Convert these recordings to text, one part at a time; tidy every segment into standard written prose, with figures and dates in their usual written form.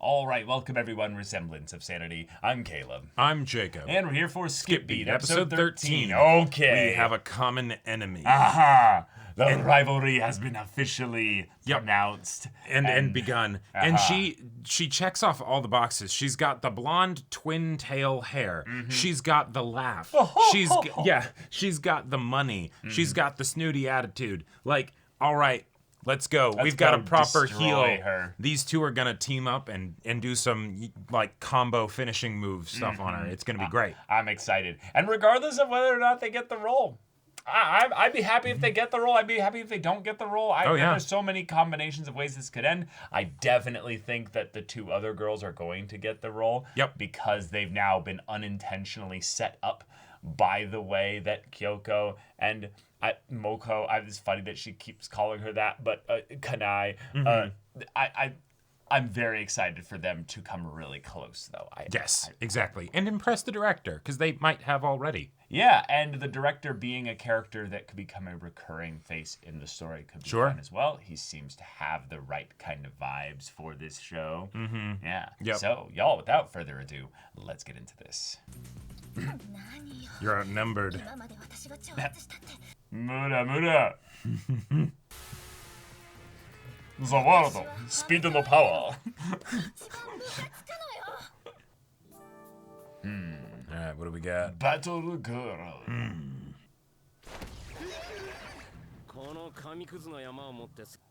All right, welcome everyone, Semblance of Sanity. I'm Caleb. I'm Jacob. And we're here for Skip Beat, episode 13. Okay. We have a common enemy. Aha! The rivalry has been officially announced. And begun. And she checks off all the boxes. She's got the blonde twin tail hair. Mm-hmm. She's got the laugh. She's got the money. Mm-hmm. She's got the snooty attitude. Like, all right, let's go. We've got a proper heel. Her. These two are gonna team up and do some like combo finishing move stuff on her. It's gonna be great. I'm excited. And regardless of whether or not they get the role, I'd be happy if they get the role. I'd be happy if they don't get the role. There's so many combinations of ways this could end. I definitely think that the two other girls are going to get the role. Yep. Because they've now been unintentionally set up by the way that Kyoko and Moko, it's funny that she keeps calling her that, but Kanai, I'm very excited for them to come really close, though. Exactly. And impress the director, because they might have already. Yeah, and the director being a character that could become a recurring face in the story could be fun as well. He seems to have the right kind of vibes for this show. Mm-hmm. Yeah. Yep. So, y'all, without further ado, let's get into this. You're outnumbered. Muda. Zawardo, speed no power. Alright, what do we got? Battle girl.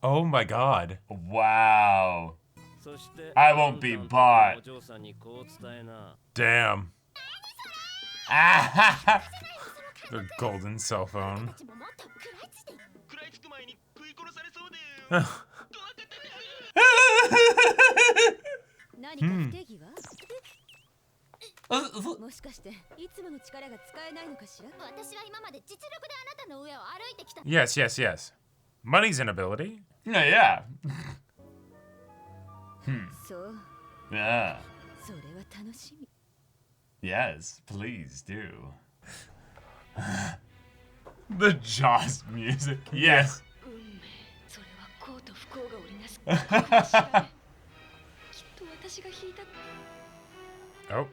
Oh my god. Wow. I won't be bought. Damn. Their golden cell phone. Yes. Money's an ability. Yeah. Yeah. Yes, please do. The Jaws music. Yes. Oh.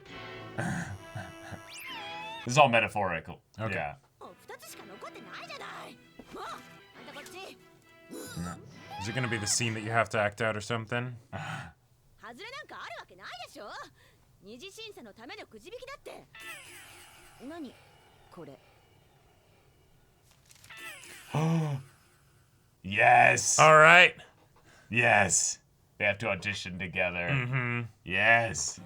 This is all metaphorical. Okay. Yeah. Is it gonna be the scene that you have to act out or something? Yes. All right. Yes. They have to audition together. Mm-hmm. Yes.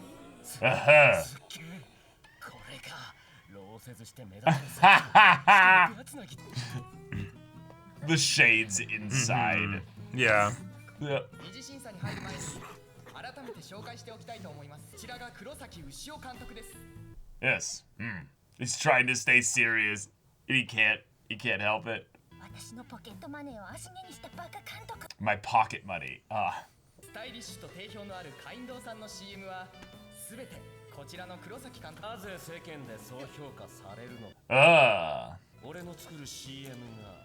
The shades inside. Mm-hmm. Yeah. Yes. He's trying to stay serious. He can't help it. My pocket money.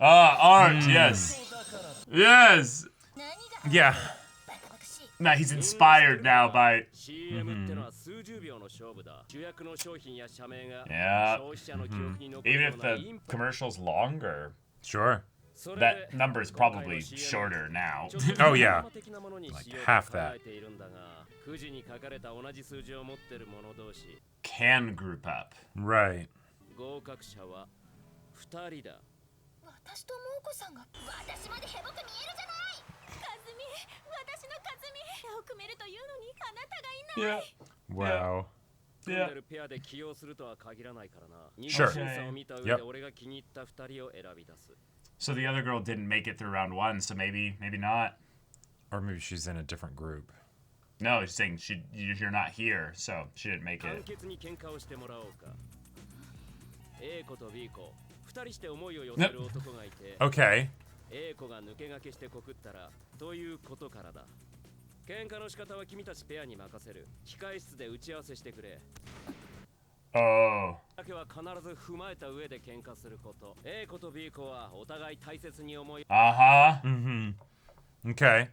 Art, yes. Yes. Yeah. Now he's inspired now by... Yeah. Even if the commercial's longer. Sure. That number is probably shorter now. Oh, yeah. Like half that. Can group up. Right. Yeah. Wow. Yeah. Sure. Yep. So the other girl didn't make it through round one, so maybe not. Or maybe she's in a different group. No, she's saying you're not here, so she didn't make it. Okay. Oh. Uh-huh. Mm-hmm. Okay.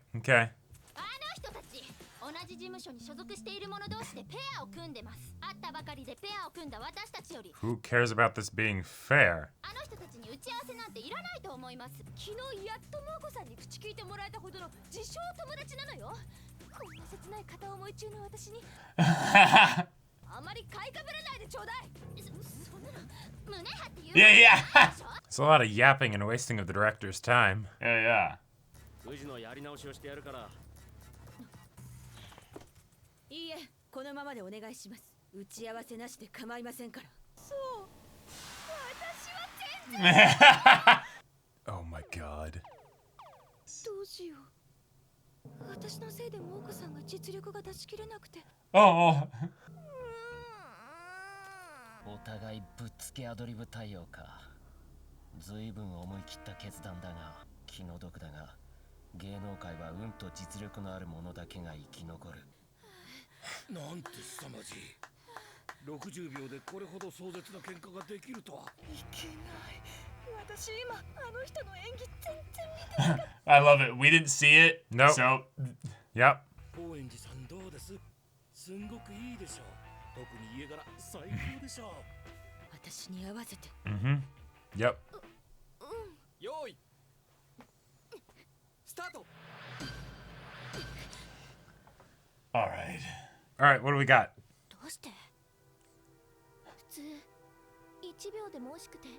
じ事務所に所属している者同士でペアを組んでます。会ったばかりでペアを組んだ私たちより Who cares about this being fair? あの人たちに打ち合わせなんていらないと思います。昨日やっとモーコさんに口聞いてもらえたほどの自称友達なのよ。こんな切ない片思い中の私にあまり買いかぶらないでちょうだい。そんなの胸張って言う。Yeah, yeah. It's a lot of yapping and wasting of the director's time. Yeah, yeah. クイズのやり直しをしてやるから。いいえ、このままでお願いします。打ち合わせなしで構いませんから。そう。私は全然。Oh my god. どうしよう。私のせいでモーコさんが実力が出し切れなくて。Oh. お互いぶっつけアドリブ対応か。ずいぶん思い切った決断だが、気の毒だが、芸能界は運と実力のある者だけが生き残る。なんて凄まじい。60秒でこれほど壮絶な喧嘩ができるとは。いけない。私今あの人の演技全然見てなかった。I love it. We didn't see it. Nope. So, Yep. 高円寺さんどうです？すんごくいいでしょう。特に家柄最高でしょう。私に合わせて。Yep. 用意。スタート。all right. All right, what do we got? どうして普通1秒でも惜しくて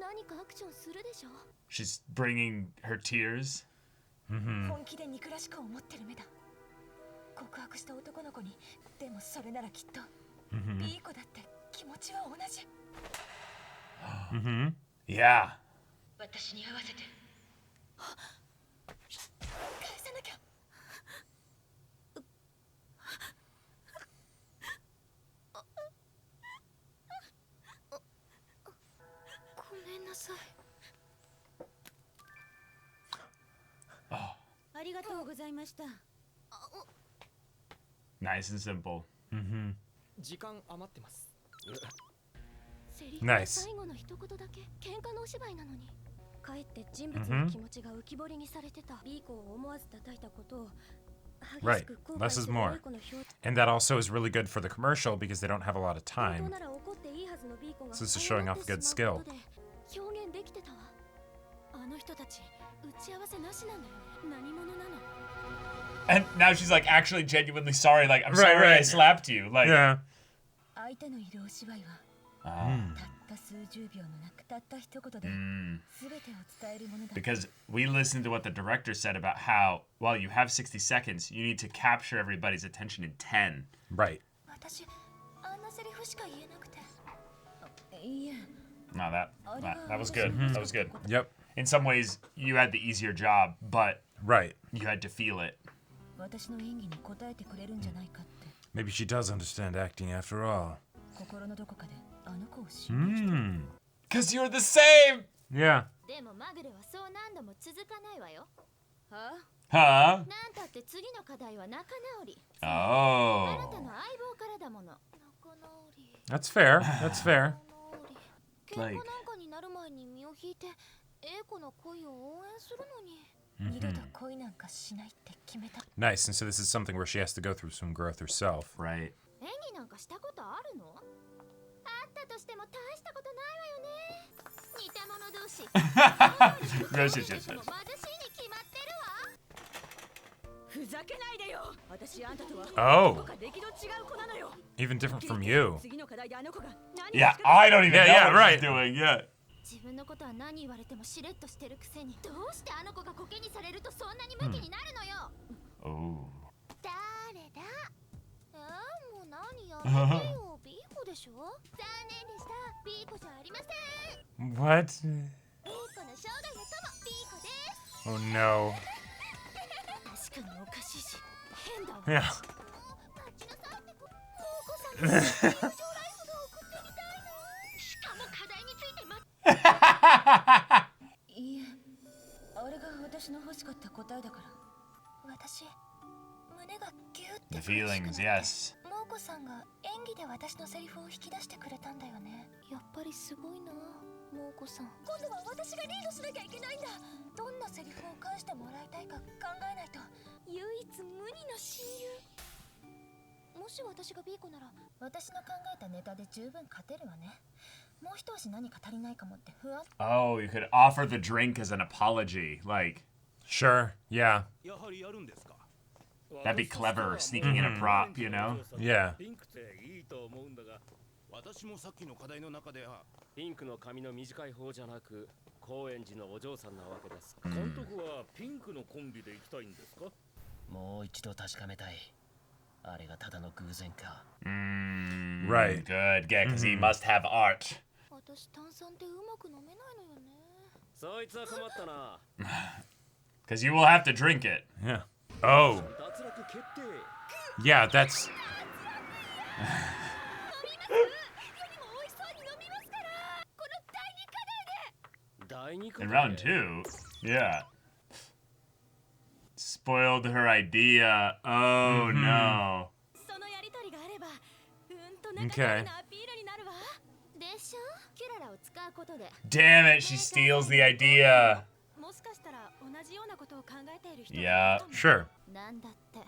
何かアクションするでしょ。 She's bringing her tears. 本気で憎らしく思ってる目だ。告白した男の子に。でもそれならきっといい子だって気持ちは同じ。Yeah. 私に合わせて返さなきゃ。ごめんなさい。ありがとうございました。Nice and simple. 時間余ってます。セリフの Nice. 最後の一言だけ喧嘩のお芝居なのに。かえって人物の気持ちが浮き彫りにされてた。ビーコを思わず叩いたことを。Right. Less is more. And that also is really good for the commercial because they don't have a lot of time. So this is showing off a good skill. 表現できてたわ。あの人たち打ち合わせなしなんだよね。何者なの。 And now she's like actually genuinely sorry. Like, I'm sorry I slapped you. Like, Yeah. 相手のいるお芝居はたった数十秒の中、たった一言で全てを伝えるものだ。 because we listened to what the director said about how, well, you have 60 seconds. You need to capture everybody's attention in 10. Right. 私あんなセリフしか言えなくて。いや。 No, that was good. That was good. Yep. In some ways, you had the easier job, but Right. you had to feel it. 私の演技に応えてくれるんじゃないかって。 Maybe she does understand acting after all. 心のどこかであの子を信頼してる。 Because you're the same! Yeah. でもまぐれはそう何度も続かないわよ。はあ？ Huh? なんたって次の課題は仲直り。 Oh. あなたの相棒からだもの。仲直り。 That's fair. That's fair. 喧嘩なんかになる前に身を引いて、英子の恋を応援するのに。二度と恋なんかしないって決めた。 Nice. And so this is something where she has to go through some growth herself. Right. 演技なんかしたことあるの？あったとしても大したことないわよね。似た者同士。よしよしよし。貧しいに決まってるわ。ふざけないでよ。私あんたとは Oh. どこか歴の違う子なのよ。 Even different from you. 次の課題であの子が何を Yeah, 仕掛け I don't even Yeah, know yeah, what right. she's doing yet. 自分のことは何言われてもしれっとしてるくせに、どうしてあの子がコケにされるとそんなにムキになるのよ。 Oh. 誰だ？もう何やめてよ。ビーコでしょ。残念でした。ビーコじゃありません。 What? ビーコの生涯の友、ビーコです。 Oh no. 確かにおかしいし、変だわ。 Yeah. 待ちなさいってモーコさんの友情ライフが送ってみたいな。しかも課題についていいえ、あれが私の欲しかった答えだから。私、胸がギューって The feelings, yes. モーコさんが演技で私のセリフを引き出してくれたんだよね。やっぱりすごいな、モーコさん。今度は私がリードしなきゃいけないんだ。どんなセリフを返してもらいたいか考えないと。唯一無二の親友。し私が B 子なら私の考えたネタで十分勝てるわね。もう一押し何か足りないかもって不安。 Oh, you could offer the drink as an apology. Like, Sure, yeah. やはりやるんですか that'd be clever, sneaking in a prop, you know? Yeah. ピンクっていいと思うんだが私もさっきの課題の中ではピンクの髪の短い方じゃなく高円寺のお嬢さんなわけです。監督はピンクのコンビで行きたいんですかもう一度確かめたい。あれがただの偶然か。Right. Good, yeah, because he must have art. 私炭酸ってうまく飲めないのよね。そいつは困ったな。 Because you will have to drink it. Yeah. Oh, 脱落決定。 yeah, that's... 飲みますよりも美味しそうに飲みますからこの第二課題で。第2 In round 2? Yeah. Spoiled her idea. Oh, no. そのやりとりがあればうんと仲良いなアピールになるわ。でしょ。キュララを使うことで Damn it, she steals the idea. もしかしたら同じようなことを考えている人 Yeah. Sure. なんだって。や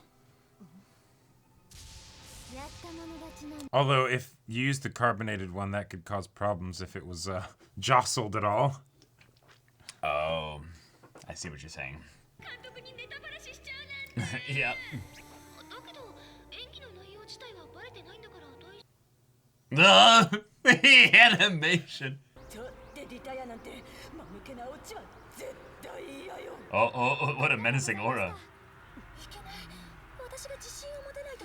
ったもの勝ちなの。 Although, if you used the carbonated one, that could cause problems if it was jostled at all. Oh, I see what you're saying. 監督にネタバラシしちゃうなんて。 Yep. だけど演技の内容自体はバレてないんだから大丈夫。 The animation. ちょってリタイアなんて間抜けなオチは絶対嫌よ。 Oh, what a menacing aura. いけない。私が自信を持てないと。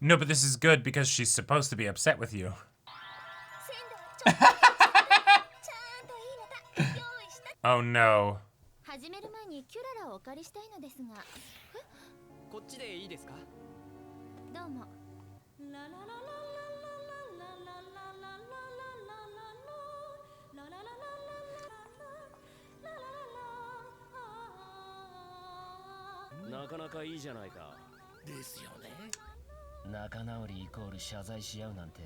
No, but this is good because she's supposed to be upset with you. 鮮度はちょっとちゃんといいネタ用意した。 Oh no. 始める前にキュララをお借りしたいのですが。こっちでいいですか？どうも。なかなかいいじゃないか。ですよね仲直りイコール謝罪し合うなんて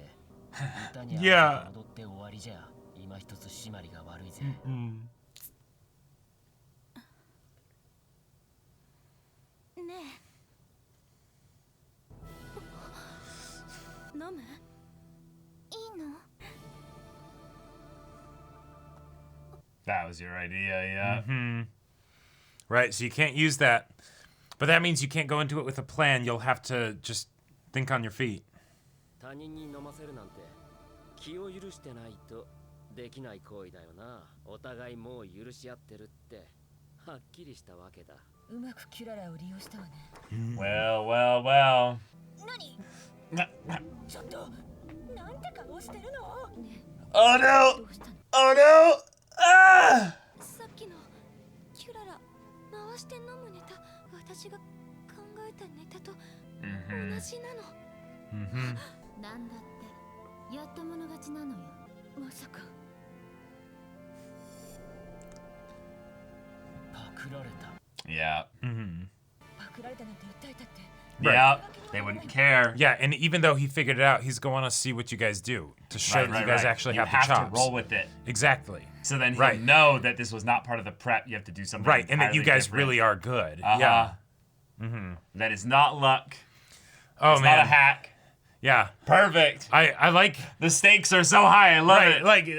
歌に合 Yeah. わせて踊って終わりじゃ今一つ締まりが悪いぜ。ねえ。飲む？いいの？ That was your idea, yeah. Right, so you can't use that. But that means you can't go into it with a plan. You'll have to just think on your feet. 他人に飲ませるなんて気を許してないとできない行為だよな。お互いもう許し合ってるってはっきりしたわけだ。うまくキュララを利用したわね。 Well, well, well. 何？ちょっとなんて顔してるの？ Oh no! どうしたの？ Oh no! Ah! さっきのキュララ回して飲むネタ、私が考えたネタと同じなの。なんだってやったもの勝ちなのよ。まさか。パクられた。 Yeah. パクられたなんて訴えたって。 Yeah. They wouldn't care. Yeah, and even though he figured it out, he's going to see what you guys do to show Right, that you guys actually you have the chops. to roll with it. Exactly. So then he'll Right. know that this was not part of the prep. You have to do something Right, and that you entirely guys different. really are good. Uh-huh. Yeah. That is not luck. Oh It's man. not a hack. Yeah. Perfect. I like The stakes are so high. I love right, it. like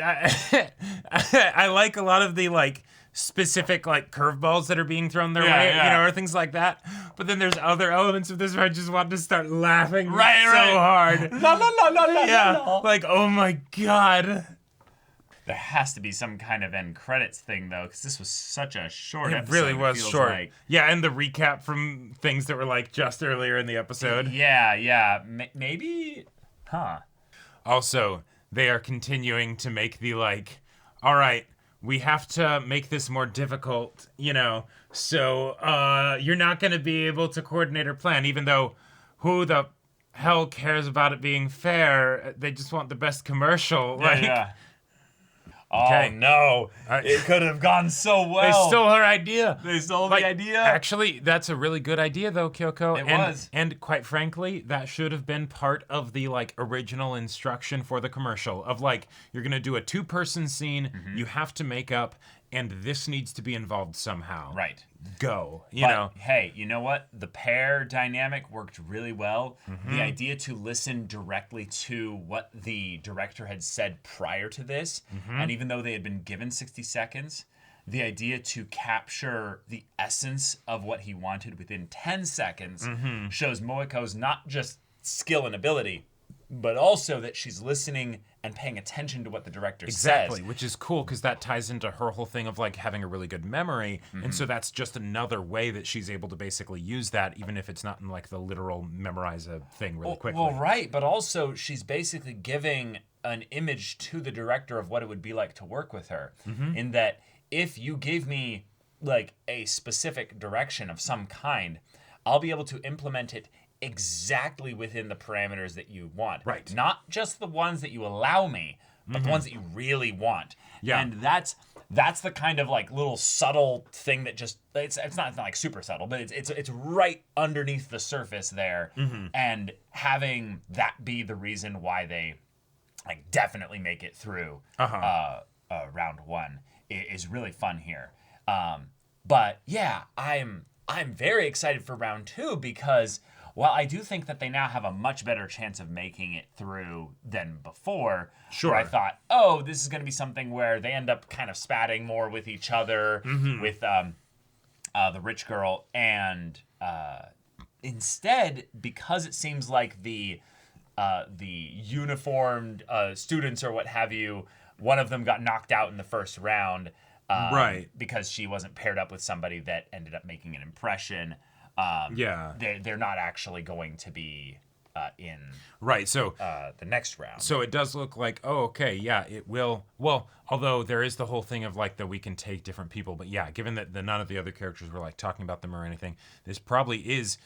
I like a lot of the like specific like curveballs that are being thrown their Yeah, way, yeah. you know, or things like that. But then there's other elements of this where I just want to start laughing Right, so right. hard. La, la, la, la, la, Yeah, la. like oh my god. There has to be some kind of end credits thing though, because this was such a short It episode. really was feels short. like. Yeah, and the recap from things that were like just earlier in the episode. Yeah. Maybe, huh? Also, they are continuing to make the like, all right, we have to make this more difficult, you know, so you're not going to be able to coordinate or plan, even though who the hell cares about it being fair? They just want the best commercial. Yeah. Oh Okay. no! It could have gone so They well. stole her idea. They stole Like, the idea. Actually, that's a really good idea, though, Kyoko. It was. And quite frankly, that should have been part of the like original instruction for the commercial. Of like, you're gonna do a 2-person scene. You have to make up and this needs to be involved somehow. Right. Go. Hey, you know what? The pair dynamic worked really well. The idea to listen directly to what the director had said prior to this, and even though they had been given 60 seconds, the idea to capture the essence of what he wanted within 10 seconds shows Moeko's not just skill and ability, but also that she's listening and paying attention to what the director Exactly, says. which is cool because that ties into her whole thing of like having a really good memory. And so that's just another way that she's able to basically use that, even if it's not in like the literal memorize a thing really quickly. Well, right, but also she's basically giving an image to the director of what it would be like to work with her. In that if you gave me like a specific direction of some kind, I'll be able to implement it exactly within the parameters that you want. Right. Not just the ones that you allow me, but the ones that you really want. Yeah. And that's the kind of like little subtle thing that just it's not like super subtle, but it's right underneath the surface there. And having that be the reason why they like definitely make it through round one is really fun here. But yeah, I'm very excited for round two because while I do think that they now have a much better chance of making it through than before, where I thought, oh, this is going to be something where they end up kind of spatting more with each other, with the rich girl, and instead, because it seems like the uniformed students or what have you, one of them got knocked out in the first round, right? Because she wasn't paired up with somebody that ended up making an impression. They're not actually going to be in so the next round. So it does look like, oh, okay, yeah, it will. Well, although there is the whole thing of like that we can take different people, but yeah, given that none of the other characters were like talking about them or anything, this probably is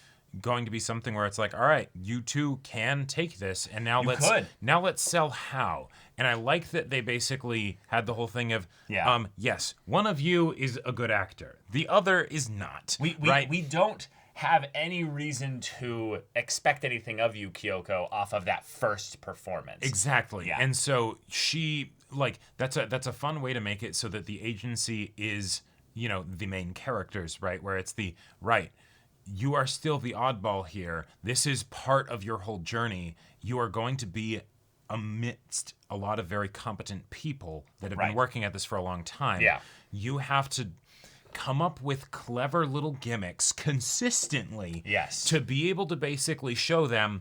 going to be something where it's like, all right, you two can take this, and now let's sell how. And I like that they basically had the whole thing of, yes, one of you is a good actor, the other is not. We don't have any reason to expect anything of you, Kyoko, off of that first performance. Exactly. Yeah. And so she like that's a fun way to make it so that the agency is, the main characters, right? Where it's you are still the oddball here. This is part of your whole journey. You are going to be amidst a lot of very competent people that have been working at this for a long time. Yeah. You have to come up with clever little gimmicks consistently to be able to basically show them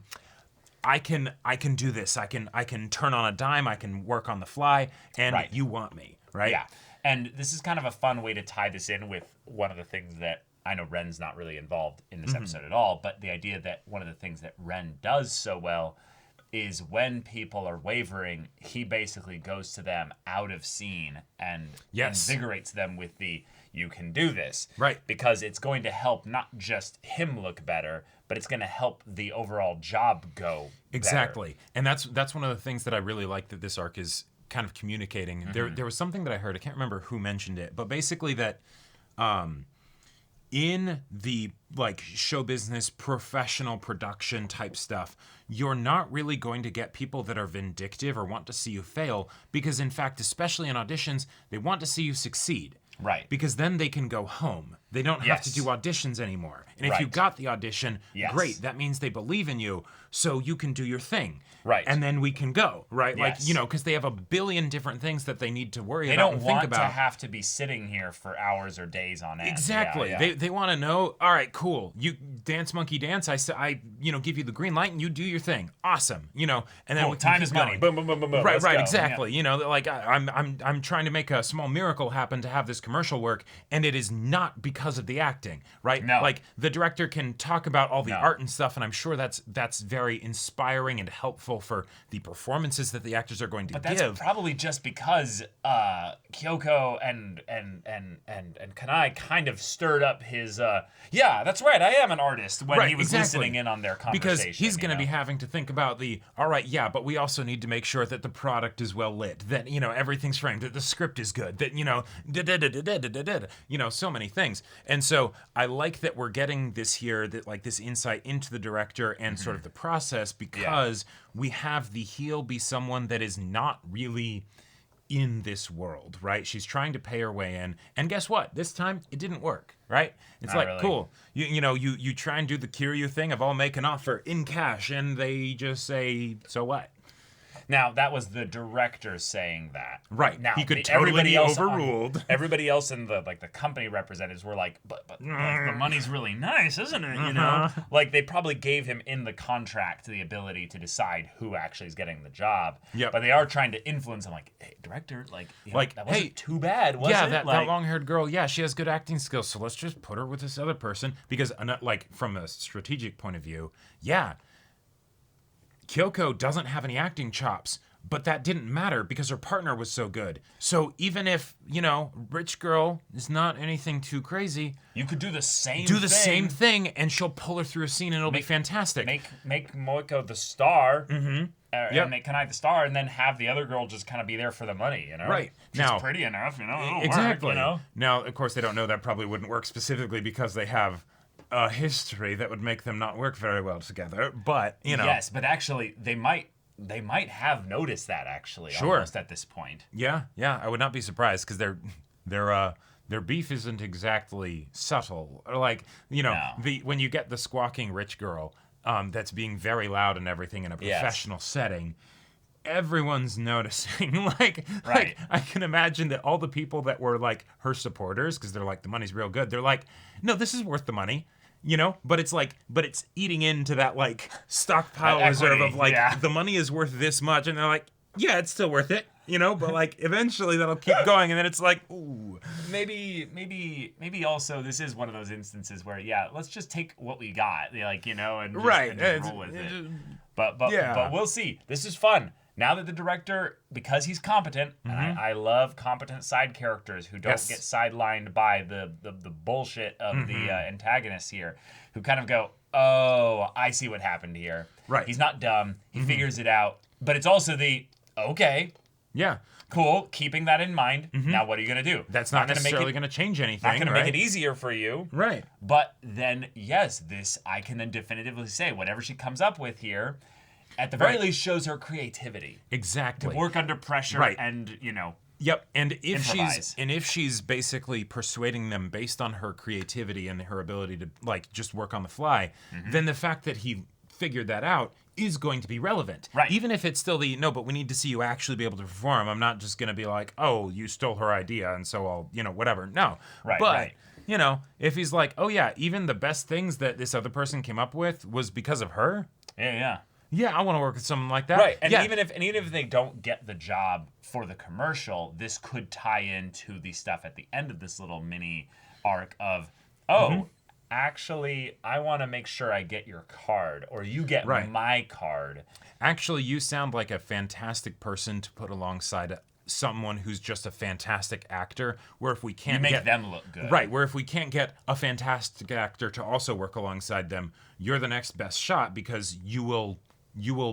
I can do this. I can turn on a dime, I can work on the fly, and you want me, right? Yeah. And this is kind of a fun way to tie this in with one of the things that I know Ren's not really involved in this episode at all, but the idea that one of the things that Ren does so well is when people are wavering, he basically goes to them out of scene and invigorates them with you can do this. Right. Because it's going to help not just him look better, but it's going to help the overall job go Exactly. better. And that's one of the things that I really like that this arc is kind of communicating. There was something that I heard, I can't remember who mentioned it, but basically that in the like show business, professional production type stuff, you're not really going to get people that are vindictive or want to see you fail because, in fact, especially in auditions, they want to see you succeed. Right. Because then they can go home. They don't have to do auditions anymore. And if you got the audition, great. That means they believe in you, so you can do your thing. Right. And then we can go, right? Yes. Like, because they have a billion different things that they need to worry about and think about. They don't want to have to be sitting here for hours or days on end. Exactly. Yeah. They want to know, all right, cool. You dance, monkey dance. I give you the green light and you do your thing. Awesome. And then time is money. Boom, boom, boom, boom, boom. Right, Let's go. exactly. Yeah. Like I'm trying to make a small miracle happen to have this commercial work, and it is not because of the acting, right? No. Like the director can talk about all the art and stuff, and I'm sure that's very inspiring and helpful for the performances that the actors are going to give. But that's probably just because Kyoko and Kanai kind of stirred up his that's right, I am an artist when he was listening in on their conversation. Because he's going to be having to think about but we also need to make sure that the product is well lit, that everything's framed, that the script is good, that so many things. And so I like that we're getting this here, that like this insight into the director and sort of the process, because we have the heel be someone that is not really in this world, right? She's trying to pay her way in, and guess what? This time it didn't work, right? It's Not like really. cool. You try and do the Kiryu thing of I'll make an offer in cash, and they just say, so what? Now, that was the director saying that. Right. Now, He could everybody totally else overruled. Everybody else in the company representatives were like, but the money's really nice, isn't it? You know, like they probably gave him in the contract the ability to decide who actually is getting the job. Yep. But they are trying to influence him, like, hey, director, like, that wasn't hey, too bad, was yeah, it? that long-haired girl, yeah, she has good acting skills, so let's just put her with this other person. Because, like, from a strategic point of view, yeah, Kyoko doesn't have any acting chops, but that didn't matter because her partner was so good. So even if, rich girl is not anything too crazy, you could do the same same thing, and she'll pull her through a scene, and it'll be fantastic. Make Moiko the star, Yep. and make Kanai the star, and then have the other girl just kind of be there for the money, Right. She's Now, pretty enough, it'll exactly. work, Now, of course, they don't know that probably wouldn't work specifically because they have a history that would make them not work very well together. But Yes, but actually, they might have noticed that actually, almost at this point. Yeah, I would not be surprised because their beef isn't exactly subtle. Or like, when you get the squawking rich girl that's being very loud and everything in a professional setting, everyone's noticing. Like I can imagine that all the people that were like her supporters, because they're like, the money's real good, they're like, no, this is worth the money. But it's eating into that like stockpile reserve of like the money is worth this much, and they're like, yeah, it's still worth it, but like eventually that'll keep going, and then it's like, ooh, maybe also this is one of those instances where let's just take what we got, and just, and just roll with it. But we'll see. This is fun. Now that the director, because he's competent, and I love competent side characters who don't get sidelined by the bullshit of the antagonists here, who kind of go, oh, I see what happened here. Right. He's not dumb. He figures it out. But it's also okay. Yeah. Cool. Keeping that in mind. Now, what are you going to do? That's not necessarily going to change anything. Not going to make it easier for you. Right. But then, yes, I can then definitively say whatever she comes up with here, at the very least, shows her creativity. Exactly. To work under pressure and, Yep. And if improvise. she's basically persuading them based on her creativity and her ability to like just work on the fly, then the fact that he figured that out is going to be relevant. Right. Even if it's still but we need to see you actually be able to perform. I'm not just going to be like, oh, you stole her idea and so I'll, whatever. No. Right. But, if he's like, oh yeah, even the best things that this other person came up with was because of her. Yeah. Yeah, I want to work with someone like that. Right, and even if they don't get the job for the commercial, this could tie into the stuff at the end of this little mini arc of, actually, I want to make sure I get your card, or you get my card. Actually, you sound like a fantastic person to put alongside someone who's just a fantastic actor, where if we can't make them look good. Right, where if we can't get a fantastic actor to also work alongside them, you're the next best shot because you will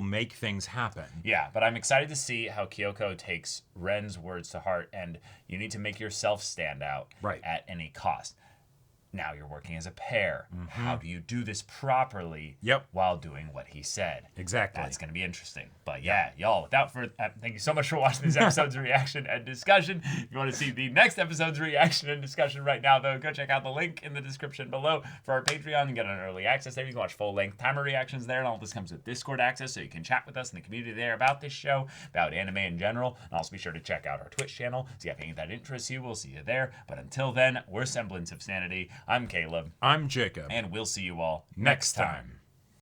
make things happen. Yeah, but I'm excited to see how Kyoko takes Ren's words to heart, and you need to make yourself stand out at any cost. Now you're working as a pair. How do you do this properly while doing what he said? Exactly. That's going to be interesting. But y'all, thank you so much for watching this episode's reaction and discussion. If you want to see the next episode's reaction and discussion right now, though, go check out the link in the description below for our Patreon. You get an early access there. You can watch full-length timer reactions there, and all this comes with Discord access, so you can chat with us in the community there about this show, about anime in general, and also be sure to check out our Twitch channel. So if anything that interests you, we'll see you there. But until then, we're Semblance of Sanity. I'm Caleb. I'm Jacob. And we'll see you all next time.